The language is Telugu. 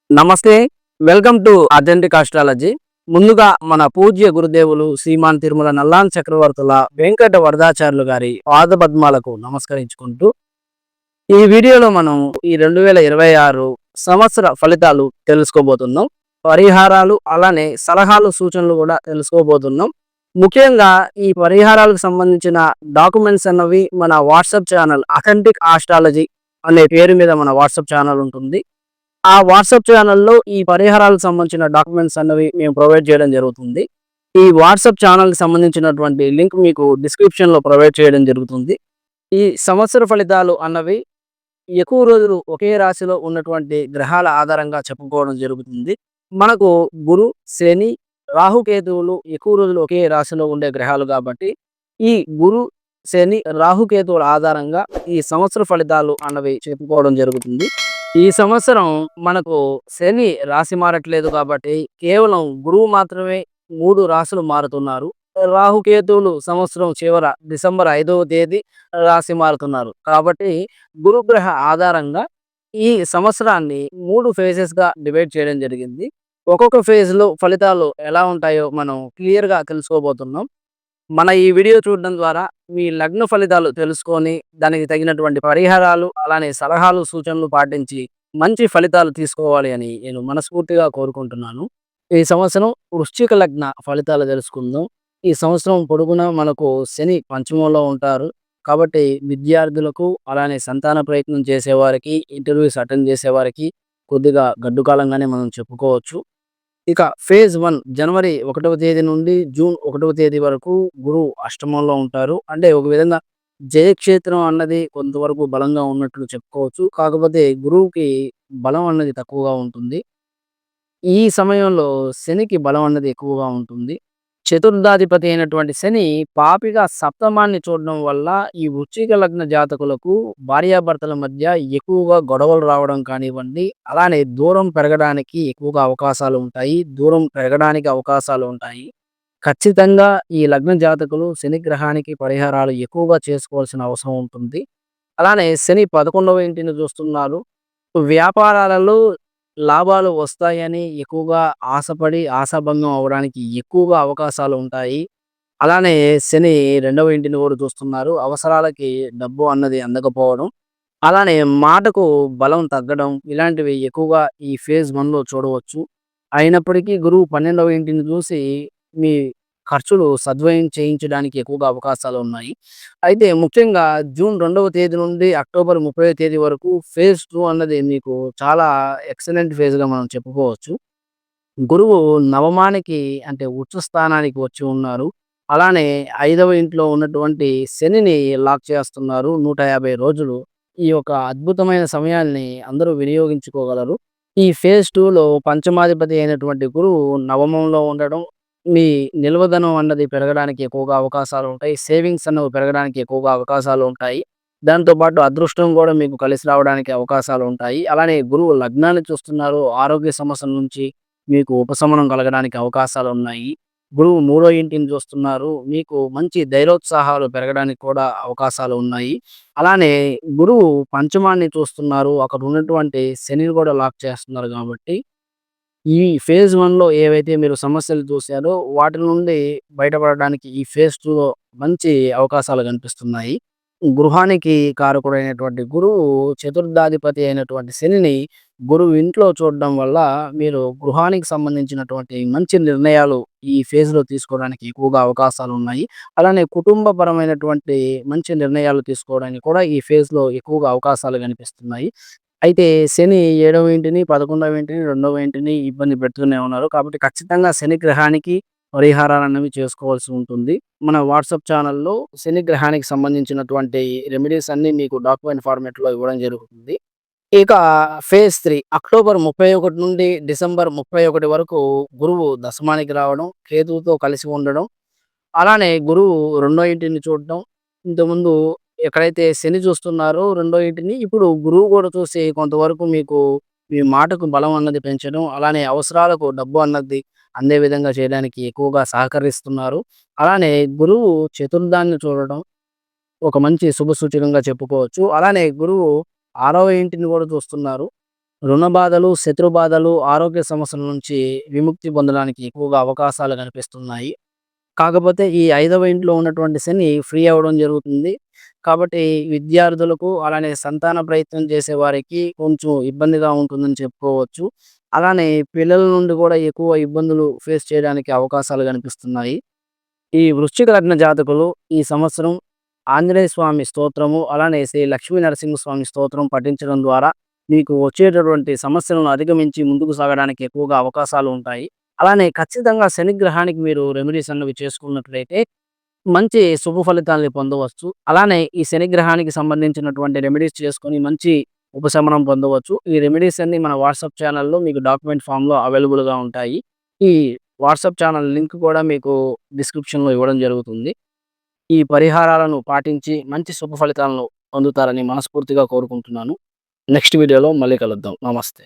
నమస్తే. Welcome to authentic astrology. ముందుగా మన పూజ్య గురుదేవులు శ్రీమాన్ తిరుమల నల్లాన్ చక్రవర్తుల వెంకట వరదాచార్యులు గారి పాదపద్మాలకు నమస్కరించుకుంటూ, ఈ వీడియోలో మనం ఈ 2026 సంవత్సర ఫలితాలు తెలుసుకోబోతున్నాం. పరిహారాలు అలానే సలహాలు, సూచనలు కూడా తెలుసుకోబోతున్నాం. ముఖ్యంగా ఈ పరిహారాలకు సంబంధించిన డాక్యుమెంట్స్ అన్నవి మన వాట్సాప్ ఛానల్ అథెంటిక్ ఆస్ట్రాలజీ అనే పేరు మీద మన వాట్సాప్ ఛానల్ ఉంటుంది. ఆ వాట్సాప్ ఛానల్‌లో ఈ పరిహారాలకు సంబంధించిన డాక్యుమెంట్స్ అన్నవి మేము ప్రొవైడ్ చేయడం జరుగుతుంది. ఈ వాట్సాప్ ఛానల్‌కి సంబంధించినటువంటి లింక్ మీకు డిస్క్రిప్షన్‌లో ప్రొవైడ్ చేయడం జరుగుతుంది. ఈ సంవత్సర ఫలితాలు అన్నవి ఎక్కువ రోజులు ఒకే రాశిలో ఉన్నటువంటి గ్రహాల ఆధారంగా చెప్పుకోవడం జరుగుతుంది. మనకు గురు, శని, రాహుకేతువులు ఎక్కువ రోజులు ఒకే రాశిలో ఉండే గ్రహాలు కాబట్టి, ఈ గురు, శని, రాహుకేతువుల ఆధారంగా ఈ సంవత్సర ఫలితాలు అన్నవి చెప్పుకోవడం జరుగుతుంది. ఈ సంవత్సరం మనకు శని రాశి మారట్లేదు కాబట్టి కేవలం గురువు మాత్రమే 3 రాశులు మారుతున్నారు. రాహుకేతువులు సంవత్సరం చివర డిసెంబర్ 5వ తేదీ రాశి మారుతున్నారు. కాబట్టి గురుగ్రహ ఆధారంగా ఈ సంవత్సరాన్ని 3 ఫేజెస్‌గా డివైడ్ చేయడం జరిగింది. ఒక్కొక్క ఫేజ్‌లో ఫలితాలు ఎలా ఉంటాయో మనం క్లియర్‌గా తెలుసుకోబోతున్నాం. మన ఈ వీడియో చూడడం ద్వారా మీ లగ్న ఫలితాలు తెలుసుకొని, దానికి తగినటువంటి పరిహారాలు, అలానే సలహాలు, సూచనలు పాటించి మంచి ఫలితాలు తీసుకోవాలి అని నేను మనస్ఫూర్తిగా కోరుకుంటున్నాను. ఈ సంవత్సరం వృశ్చిక లగ్న ఫలితాలు తెలుసుకుందాం. ఈ సంవత్సరం పొడుగునా మనకు శని పంచమంలో ఉంటారు. కాబట్టి విద్యార్థులకు, అలానే సంతాన ప్రయత్నం చేసేవారికి, ఇంటర్వ్యూస్ అటెండ్ చేసేవారికి కొద్దిగా గడ్డు కాలంగానే మనం చెప్పుకోవచ్చు. ఇక ఫేజ్ 1 జనవరి 1వ తేదీ నుండి జూన్ 1వ తేదీ వరకు గురువు అష్టమంలో ఉంటారు. అంటే ఒక విధంగా జయక్షేత్రం అన్నది కొంతవరకు బలంగా ఉన్నట్లు చెప్పుకోవచ్చు. కాకపోతే గురువుకి బలం అన్నది తక్కువగా ఉంటుంది. ఈ సమయంలో శనికి బలం అన్నది ఎక్కువగా ఉంటుంది. చతుర్థాధిపతి అయినటువంటి శని పాపిగా సప్తమాన్ని చూడడం వల్ల ఈ వృశ్చిక లగ్న జాతకులకు భార్యాభర్తల మధ్య ఎక్కువగా గొడవలు రావడం కానివ్వండి, అలానే దూరం పెరగడానికి ఎక్కువగా అవకాశాలు ఉంటాయి. దూరం పెరగడానికి అవకాశాలు ఉంటాయి. ఖచ్చితంగా ఈ లగ్న జాతకులు శని గ్రహానికి పరిహారాలు ఎక్కువగా చేసుకోవాల్సిన అవసరం ఉంటుంది. అలానే శని 11వ ఇంటిని చూస్తున్నారు. వ్యాపారాలలో లాభాలు వస్తాయని ఎక్కువగా ఆశపడి, ఆశాభంగం అవ్వడానికి ఎక్కువగా అవకాశాలు ఉంటాయి. అలానే శని 2వ ఇంటిని కూడా చూస్తున్నారు. అవసరాలకి డబ్బు అన్నది అందకపోవడం, అలానే మాటకు బలం తగ్గడం ఇలాంటివి ఎక్కువగా ఈ ఫేజ్ 1లో చూడవచ్చు. అయినప్పటికీ గురువు 12వ ఇంటిని చూసి మీ ఖర్చులు సద్వ్యయం చేయించడానికి ఎక్కువగా అవకాశాలు ఉన్నాయి. అయితే ముఖ్యంగా జూన్ 2వ తేదీ నుండి అక్టోబర్ 30వ తేదీ వరకు ఫేజ్ 2 అన్నది మీకు చాలా ఎక్సలెంట్ ఫేజ్‌గా మనం చెప్పుకోవచ్చు. గురువు నవమానికి అంటే ఉచ్చ స్థానానికి వచ్చి ఉన్నారు. అలానే 5వ ఇంట్లో ఉన్నటువంటి శనిని లాక్ చేస్తున్నారు 150 రోజులు. ఈ యొక్క అద్భుతమైన సమయాల్ని అందరూ వినియోగించుకోగలరు. ఈ ఫేజ్ 2లో పంచమాధిపతి అయినటువంటి గురువు నవమంలో ఉండడం, మీ నిల్వధనం అన్నది పెరగడానికి ఎక్కువగా అవకాశాలు ఉంటాయి. సేవింగ్స్ అన్నవి పెరగడానికి ఎక్కువగా అవకాశాలు ఉంటాయి. దాంతో పాటు అదృష్టం కూడా మీకు కలిసి రావడానికి అవకాశాలు ఉంటాయి. అలానే గురువు లగ్నాన్ని చూస్తున్నారు. ఆరోగ్య సమస్యల నుంచి మీకు ఉపశమనం కలగడానికి అవకాశాలున్నాయి. గురువు మూడో ఇంటిని చూస్తున్నారు. మీకు మంచి ధైర్యోత్సాహాలు పెరగడానికి కూడా అవకాశాలు ఉన్నాయి. అలానే గురువు పంచమాన్ని చూస్తున్నారు. అక్కడ ఉన్నటువంటి శనిని కూడా లాక్ చేస్తున్నారు కాబట్టి, ఈ ఫేజ్ 1లో ఏవైతే మీరు సమస్యలు చూసారో వాటి నుండి బయటపడడానికి ఈ ఫేజ్ 2లో మంచి అవకాశాలు కనిపిస్తున్నాయి. గృహానికి కారకుడైనటువంటి గురువు చతుర్థాధిపతి అయినటువంటి శనిని గురువు ఇంట్లో చూడడం వల్ల మీరు గృహానికి సంబంధించినటువంటి మంచి నిర్ణయాలు ఈ ఫేజ్‌లో తీసుకోవడానికి ఎక్కువగా అవకాశాలు ఉన్నాయి. అలానే కుటుంబపరమైనటువంటి మంచి నిర్ణయాలు తీసుకోవడానికి కూడా ఈ ఫేజ్‌లో ఎక్కువగా అవకాశాలు కనిపిస్తున్నాయి. అయితే శని 7వ ఇంటిని, 11వ ఇంటిని, 2వ ఇంటిని ఇబ్బంది పెడుతూనే ఉన్నారు. కాబట్టి ఖచ్చితంగా శని గ్రహానికి పరిహారాలనేవి చేసుకోవాల్సి ఉంటుంది. మన వాట్సాప్ ఛానల్‌లో శని గ్రహానికి సంబంధించినటువంటి రెమెడీస్ అన్నీ మీకు డాక్యుమెంట్ ఫార్మాట్‌లో ఇవ్వడం జరుగుతుంది. ఇక ఫేజ్ 3 అక్టోబర్ 31 నుండి డిసెంబర్ 31 వరకు గురువు దశమానికి రావడం, కేతువుతో కలిసి ఉండడం, అలానే గురువు రెండో ఇంటిని చూడడం. ఇంతకుముందు ఎక్కడైతే శని చూస్తున్నారో రెండో ఇంటిని, ఇప్పుడు గురువు కూడా చూసి కొంతవరకు మీకు మీ మాటకు బలం అన్నది పెంచడం, అలానే అవసరాలకు డబ్బు అన్నది అందే విధంగా చేయడానికి ఎక్కువగా సహకరిస్తున్నారు. అలానే గురువు చతుర్థాన్ని చూడడం ఒక మంచి శుభ సూచకంగా చెప్పుకోవచ్చు. అలానే గురువు 6వ ఇంటిని కూడా చూస్తున్నారు. రుణ బాధలు, శత్రు బాధలు, ఆరోగ్య సమస్యల నుంచి విముక్తి పొందడానికి ఎక్కువగా అవకాశాలు కనిపిస్తున్నాయి. కాకపోతే ఈ ఐదవ ఇంట్లో ఉన్నటువంటి శని ఫ్రీ అవ్వడం జరుగుతుంది. కాబట్టి విద్యార్థులకు, అలానే సంతాన ప్రయత్నం చేసేవారికి కొంచెం ఇబ్బందిగా ఉంటుందని చెప్పుకోవచ్చు. అలానే పిల్లల నుండి కూడా ఎక్కువ ఇబ్బందులు ఫేస్ చేయడానికి అవకాశాలు కనిపిస్తున్నాయి. ఈ వృశ్చిక లగ్న జాతకులు ఈ సంవత్సరం ఆంజనేయ స్వామి స్తోత్రము, అలానే శ్రీ లక్ష్మీ నరసింహస్వామి స్తోత్రం పఠించడం ద్వారా మీకు వచ్చేటటువంటి సమస్యలను అధిగమించి ముందుకు సాగడానికి ఎక్కువగా అవకాశాలు ఉంటాయి. అలానే ఖచ్చితంగా శనిగ్రహానికి మీరు రెమెడీస్ అన్నవి చేసుకున్నట్లయితే మంచి శుభ ఫలితాల్ని పొందవచ్చు. అలానే ఈ శనిగ్రహానికి సంబంధించినటువంటి రెమెడీస్ చేసుకొని మంచి ఉపశమనం పొందవచ్చు. ఈ రెమెడీస్ అన్నీ మన వాట్సాప్ ఛానల్‌లో మీకు డాక్యుమెంట్ ఫామ్‌లో అవైలబుల్‌గా ఉంటాయి. ఈ వాట్సాప్ ఛానల్ లింక్ కూడా మీకు డిస్క్రిప్షన్‌లో ఇవ్వడం జరుగుతుంది. ఈ పరిహారాలను పాటించి మంచి శుభ ఫలితాలను పొందుతారని మనస్ఫూర్తిగా కోరుకుంటున్నాను. నెక్స్ట్ వీడియోలో మళ్ళీ కలుద్దాం. నమస్తే.